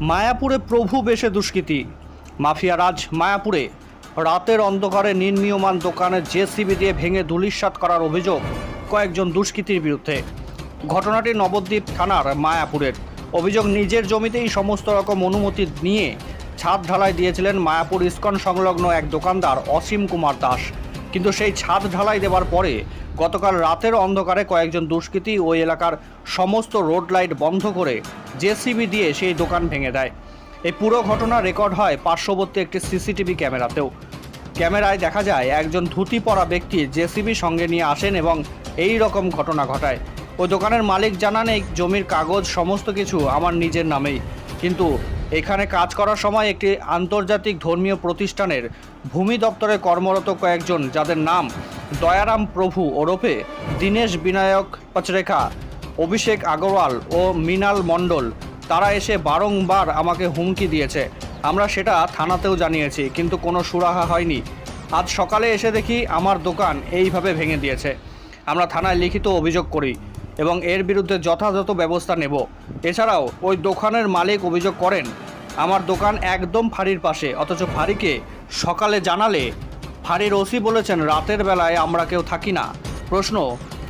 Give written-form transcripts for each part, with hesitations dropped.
মায়াপুরে প্রভু বেশে দুষ্কৃতী। মাফিয়া রাজ মায়াপুরে রাতের অন্ধকারে নির্মীয়মান দোকানে জেসিবি দিয়ে ভেঙে ধূলিসাৎ করার অভিযোগ কয়েকজন দুষ্কৃতীর বিরুদ্ধে। ঘটনাটি নবদ্বীপ থানার মায়াপুরের। অভিযোগ, নিজের জমিতেই সমস্ত রকম অনুমতি নিয়ে ছাদ ঢালাই দিয়েছিলেন মায়াপুর ইস্কন সংলগ্ন এক দোকানদার অসীম কুমার দাস। কিন্তু সেই ছাদ ঢালাই দেওয়ার পরে গতকাল রাতের অন্ধকারে কয়েকজন দুষ্কৃতী ওই এলাকার সমস্ত রোড লাইট বন্ধ করে জেসিবি দিয়ে সেই দোকান ভেঙে দেয়। এই পুরো ঘটনা রেকর্ড হয় পার্শ্ববর্তী একটি সিসিটিভি ক্যামেরাতেও। ক্যামেরায় দেখা যায় একজন ধুতি পরা ব্যক্তি জেসিবি সঙ্গে নিয়ে আসেন এবং এই রকম ঘটনা ঘটায়। ওই দোকানের মালিক জানান, এই জমির কাগজ সমস্ত কিছু আমার নিজের নামেই, কিন্তু এখানে কাজ করার সময় একটি আন্তর্জাতিক ধর্মীয় প্রতিষ্ঠানের ভূমি দপ্তরে কর্মরত কয়েকজন, যাদের নাম দয়ারাম প্রভু ওরফে দীনেশ বিনায়ক পচরেখা, অভিষেক আগরওয়াল ও মৃণাল মণ্ডল, তারা এসে বারংবার আমাকে হুমকি দিয়েছে। আমরা সেটা থানাতেও জানিয়েছি, কিন্তু কোনো সুরাহা হয়নি। আজ সকালে এসে দেখি আমার দোকান এইভাবে ভেঙে দিয়েছে। আমরা থানায় লিখিত অভিযোগ করি এবং এর বিরুদ্ধে যথাযথ ব্যবস্থা নেব। এছাড়াও ওই দোকানের মালিক অভিযোগ করেন, আমার দোকান একদম ফাঁড়ির পাশে, অথচ ফাঁড়িকে সকালে জানালে ফাঁড়ির ওসি বলেছেন রাতের বেলায় আমরা কেউ থাকি না। প্রশ্ন,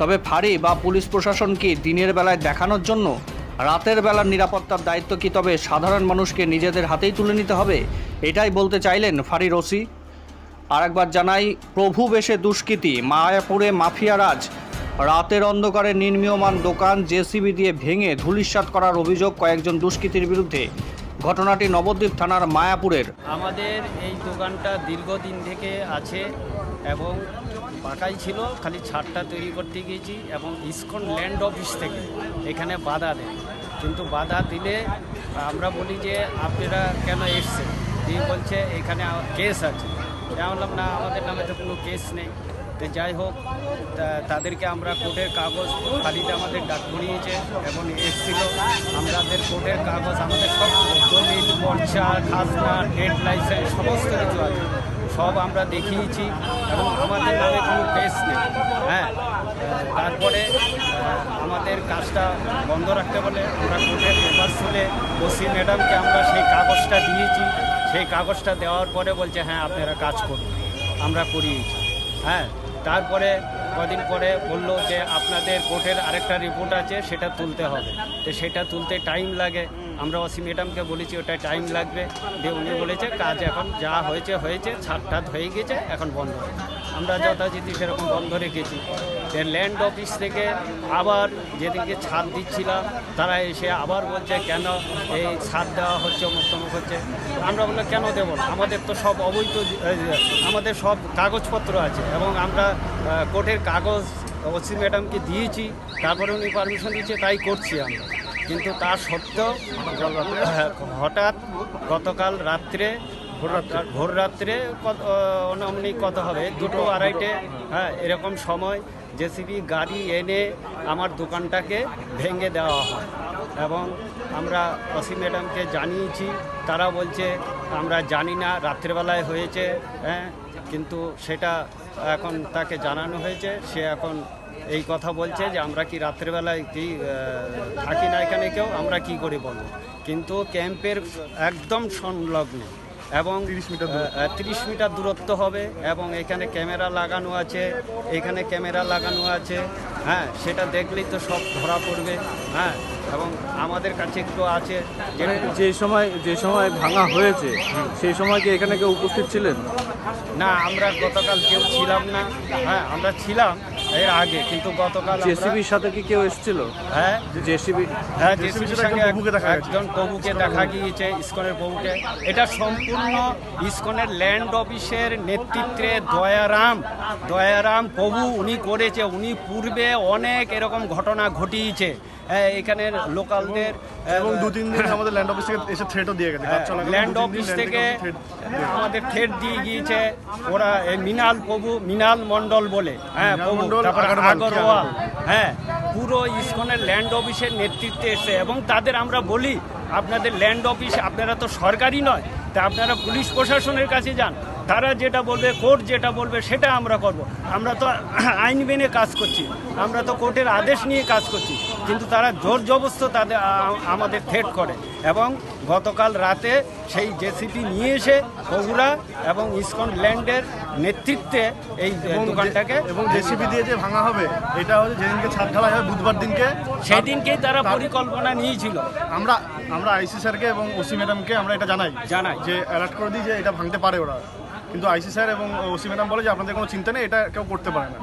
তবে ফাঁড়ি বা পুলিশ প্রশাসন কি দিনের বেলায় দেখানোর জন্য? রাতের বেলার নিরাপত্তার দায়িত্ব কি তবে সাধারণ মানুষকে নিজেদের হাতেই তুলে নিতে হবে? এটাই বলতে চাইলেন ফাঁড়ির ওসি। আরেকবার জানাই, প্রভু বেশে দুষ্কৃতী। মায়াপুরে মাফিয়া রাজ রাতের অন্ধকারে নির্মীয়মান দোকান জেসিবি দিয়ে ভেঙে ধূলিসাৎ করার অভিযোগ কয়েকজন দুষ্কৃতীর বিরুদ্ধে। ঘটনাটি নবদ্বীপ থানার মায়াপুরের। আমাদের এই দোকানটা দীর্ঘদিন থেকে আছে এবং পাকাই ছিল, খালি ছাদটা তৈরি করতে গিয়েছি এবং ইসকন ল্যান্ড অফিস থেকে এখানে বাধা দেয়। কিন্তু বাধা দিলে আমরা বলি যে আপনারা কেন এসছেন, দিয়ে বলছে এখানে কেস আছে। বললাম না, আমাদের নামে তো কোনো কেস নেই। তো যাই হোক, তাদেরকে আমরা কোর্টের কাগজ, খালিতে আমাদের ডাক করিয়েছে এবং এসেছিল আমাদের কোর্টের কাগজ, আমাদের সব দলিল, পর্চা, খাজনা, ডেট লাইসেন্স সমস্ত কিছু আছে, সব আমরা দেখিয়েছি এবং আমাদের নামে কোনো কেস নেই। হ্যাঁ, তারপরে আমাদের কাজটা বন্ধ রাখতে বলে আমরা কোর্টের পেপার শুনে ওসি ম্যাডামকে আমরা সেই কাগজটা দিয়েছি। সেই কাগজটা দেওয়ার পরে বলছে হ্যাঁ আপনারা কাজ করুন, আমরা করিয়েছি। হ্যাঁ, তারপরে কদিন পরে বললো যে আপনাদের কোর্টের আরেকটা রিপোর্ট আছে, সেটা তুলতে হবে। তো সেটা তুলতে টাইম লাগে। আমরা ওসি ম্যাডামকে বলেছি ওটা টাইম লাগবে, দিয়ে উনি বলেছে কাজ এখন যা হয়েছে হয়েছে, ছাদ হয়ে গেছে, এখন বন্ধ। আমরা যথারীতি সেরকম বন্ধ রেখেছি। ল্যান্ড অফিস থেকে আবার যেদিনকে ছাদ দিচ্ছিলাম তারা এসে আবার বলছে কেন এই ছাদ দেওয়া হচ্ছে, অমুক হচ্ছে। আমরা বললাম কেন দেবো না, আমাদের তো সব অবৈধ, আমাদের সব কাগজপত্র আছে এবং আমরা কোর্টের কাগজ ওসি ম্যাডামকে দিয়েছি, তারপরে উনি পারমিশন দিচ্ছে, তাই করছি আমরা। কিন্তু তা সত্ত্বেও হঠাৎ গতকাল রাত্রে, ভোর রাত্রে অমনি কত হবে 2-2:30, হ্যাঁ এরকম সময় জেসিবি গাড়ি এনে আমার দোকানটাকে ভেঙে দেওয়া হয় এবং আমরা ওসি ম্যাডামকে জানিয়েছি। তারা বলছে আমরা জানি না, রাত্রেবেলায় হয়েছে। হ্যাঁ, কিন্তু সেটা এখন তাকে জানানো হয়েছে, সে এখন এই কথা বলছে যে আমরা কি রাত্রেবেলায় কি থাকি না এখানে কেউ, আমরা কি করে বলবো। কিন্তু ক্যাম্পের একদম সংলগ্ন এবং 30 মিটার দূরত্ব হবে এবং এখানে ক্যামেরা লাগানো আছে, এখানে ক্যামেরা লাগানো আছে। হ্যাঁ, সেটা দেখলেই তো সব ধরা পড়বে। হ্যাঁ, এবং আমাদের কাছে একটু আছে যে সময় ভাঙা হয়েছে সেই সময় কি এখানে কেউ উপস্থিত ছিলেন? না, আমরা গতকাল কেউ ছিলাম না। হ্যাঁ, আমরা ছিলাম এর আগে, কিন্তু গতকাল জেসিবির সাথে কি কেউ এসেছিল? হ্যাঁ, জেসিবির সঙ্গে একজন প্রভুকে দেখা গিয়েছে, ইসকনের প্রভুকে। এটা সম্পূর্ণ ইসকনের ল্যান্ড অফিসের নেতৃত্বে দয়ারাম প্রভু উনি করেছে। উনি পূর্বে অনেক এরকম ঘটনা ঘটিয়েছে এখানের লোকালদের এবং 2-3 দিন আমাদের ল্যান্ড অফিস থেকে এসে থ্রেটও দিয়ে গেছে। ল্যান্ড অফিস থেকে আমাদের থ্রেট দিয়ে গিয়েছে ওরা, এই মৃণাল মণ্ডল বলে, হ্যাঁ প্রভু, আগরওয়াল, হ্যাঁ পুরো ইসকনের ল্যান্ড অফিসের নেতৃত্বে এসে। এবং তাদের আমরা বলি আপনাদের ল্যান্ড অফিস, আপনারা তো সরকারি নয়, তা আপনারা পুলিশ প্রশাসনের কাছে যান, তারা যেটা বলবে, কোর্ট যেটা বলবে সেটা আমরা করব। আমরা তো আইন মেনে কাজ করছি, আমরা তো কোর্টের আদেশ নিয়ে কাজ করছি। কিন্তু তারা জোর জবরদস্ত তাদের আমাদের থ্রেট করে এবং গতকাল রাতে সেই জেসিপি নিয়ে এসে বগুড়া এবং ইসকন ল্যান্ডের নেতৃত্বে এই দোকানটাকে এবং জেসিবি দিয়ে যে ভাঙা হবে এটা হচ্ছে যেদিনকে ছাদ ঢালাই হয় বুধবার দিনকে, সেদিনকেই তারা পরিকল্পনা নিয়েছিল। আমরা আইসি স্যারকে এবং ওসি ম্যাডামকে আমরা এটা জানাই যে অ্যালার্ট করে দিই যে এটা ভাঙতে পারে ওরা, কিন্তু আইসি স্যার এবং ওসি ম্যাডাম বলে যে আপনাদের কোনো চিন্তা নেই, এটা কেউ করতে পারে না,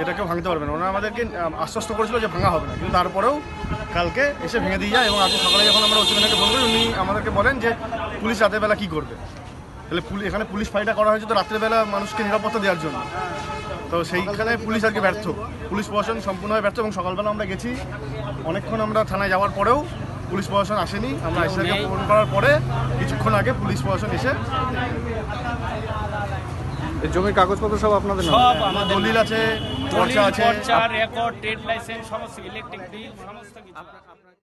এটা কেউ ভাঙতে পারবে না। ওরা আমাদেরকে আশ্বস্ত করেছিল যে ভাঙা হবে না, কিন্তু তারপরেও কালকে এসে ভেঙে দিয়ে যায়। এবং আজকে সকালে যখন আমরা ওসি ম্যাডামকে ফোন করি উনি আমাদেরকে বলেন যে পুলিশ রাতের বেলা কী করবে, তাহলে এখানে পুলিশ ফাইটটা করা হয়েছে তো রাত্রেবেলা মানুষকে নিরাপত্তা দেওয়ার জন্য, তো সেইখানে পুলিশ আজকে ব্যর্থ, পুলিশ প্রশাসন সম্পূর্ণভাবে ব্যর্থ। এবং সকালবেলা আমরা গেছি, অনেকক্ষণ আমরা থানায় যাওয়ার পরেও পুলিশ প্রশাসন আসেনি। আমরা আইসিকে ফোন করার পরে কিছুক্ষণ আগে পুলিশ প্রশাসন এসে এই জমির কাগজপত্র সব আপনাদের নামে? সব আমাদের দলিল আছে, পর্চা আছে, রেকর্ড, ট্রেড লাইসেন্স, সমস্ত ইলেকট্রিক বিল, সমস্ত কিছু।